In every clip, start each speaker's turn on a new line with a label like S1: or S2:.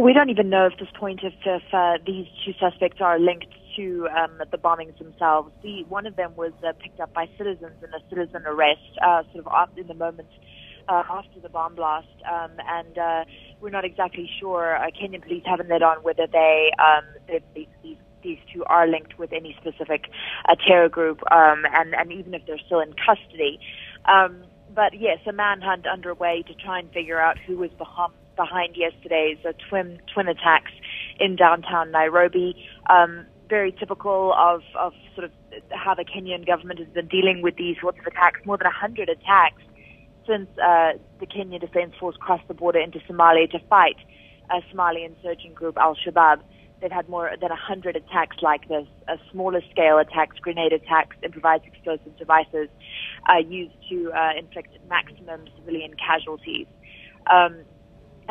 S1: We don't even know at this point if these two suspects are linked to the bombings themselves. One of them was picked up by citizens in a citizen arrest, sort of in the moments after the bomb blast, and we're not exactly sure. Kenyan police haven't let on whether these two are linked with any specific terror group, and even if they're still in custody. But yes, a manhunt underway to try and figure out who was behind yesterday's twin attacks in downtown Nairobi. Very typical of sort of how the Kenyan government has been dealing with these sorts of attacks. More than 100 attacks since the Kenyan Defense Force crossed the border into Somalia to fight a Somali insurgent group, Al-Shabaab. They've had more than 100 attacks like this, smaller scale attacks, grenade attacks, improvised explosive devices used to inflict maximum civilian casualties.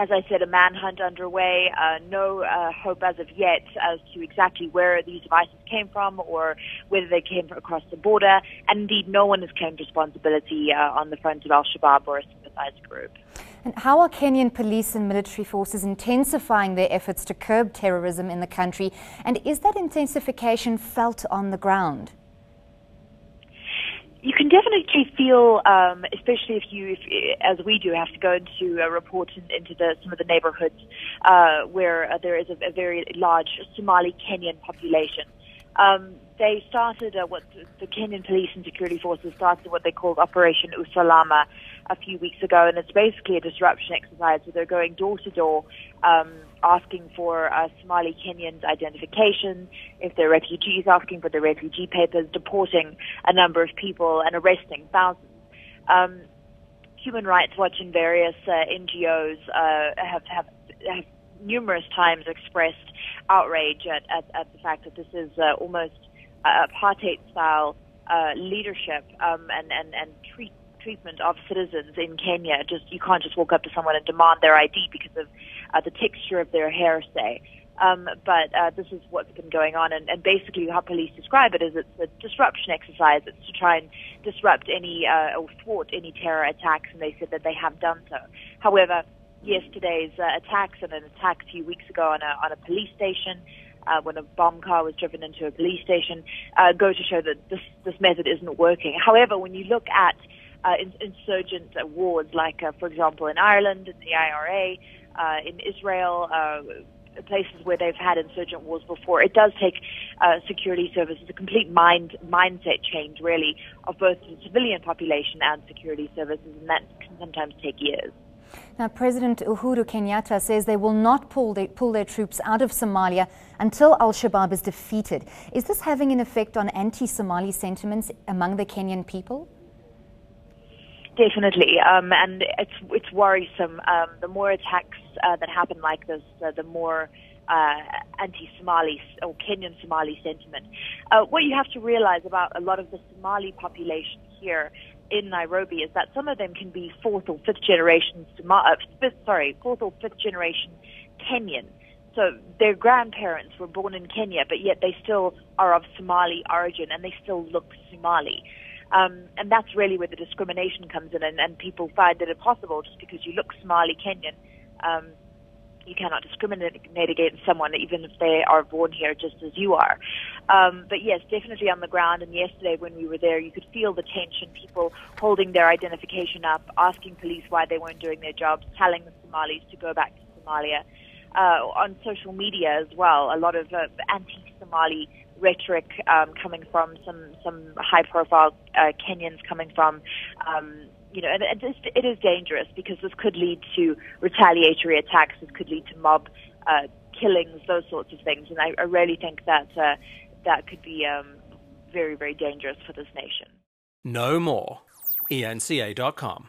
S1: As I said, a manhunt underway. No hope as of yet as to exactly where these devices came from or whether they came across the border. And indeed, no one has claimed responsibility on the front of Al-Shabaab or a sympathizing group.
S2: And how are Kenyan police and military forces intensifying their efforts to curb terrorism in the country? And is that intensification felt on the ground?
S1: You can definitely feel, especially if you, as we do, have to go into a report into some of the neighborhoods where there is a very large Somali Kenyan population. They started what the Kenyan police and security forces started what they called Operation Usalama a few weeks ago, and it's basically a disruption exercise where they're going door to door, asking for Somali Kenyans' identification, if they're refugees, asking for their refugee papers, deporting a number of people and arresting thousands. Human Rights Watch and various NGOs have numerous times expressed outrage at the fact that this is almost apartheid-style leadership and treatment of citizens in Kenya. You can't just walk up to someone and demand their ID because of the texture of their hair, say. But this is what's been going on, and basically how police describe it is it's a disruption exercise. It's to try and disrupt any or thwart any terror attacks, and they said that they have done so. However, yesterday's attacks and an attack a few weeks ago on a police station, when a bomb car was driven into a police station, go to show that this method isn't working. However, when you look at insurgent wars, like, for example, in Ireland, in the IRA, in Israel, places where they've had insurgent wars before, it does take security services, a complete mindset change, really, of both the civilian population and security services, and that can sometimes take years.
S2: Now, President Uhuru Kenyatta says they will not pull their troops out of Somalia until Al-Shabaab is defeated. Is this having an effect on anti-Somali sentiments among the Kenyan people?
S1: Definitely, and it's worrisome. The more attacks that happen like this, the more anti-Somali or Kenyan Somali sentiment. What you have to realize about a lot of the Somali population here in Nairobi is that some of them can be fourth or fifth generation Kenyan. So their grandparents were born in Kenya, but yet they still are of Somali origin and they still look Somali. And that's really where the discrimination comes in, and people find it impossible just because you look Somali Kenyan. You cannot discriminate against someone even if they are born here just as you are. But yes, definitely on the ground, and yesterday when we were there, you could feel the tension, people holding their identification up, asking police why they weren't doing their jobs, telling the Somalis to go back to Somalia. On social media as well, a lot of anti-Somali rhetoric coming from some high-profile Kenyans coming from, and it is dangerous because this could lead to retaliatory attacks. This could lead to mob killings, those sorts of things. And I really think that that could be very, very dangerous for this nation.
S3: Know more. eNCA.com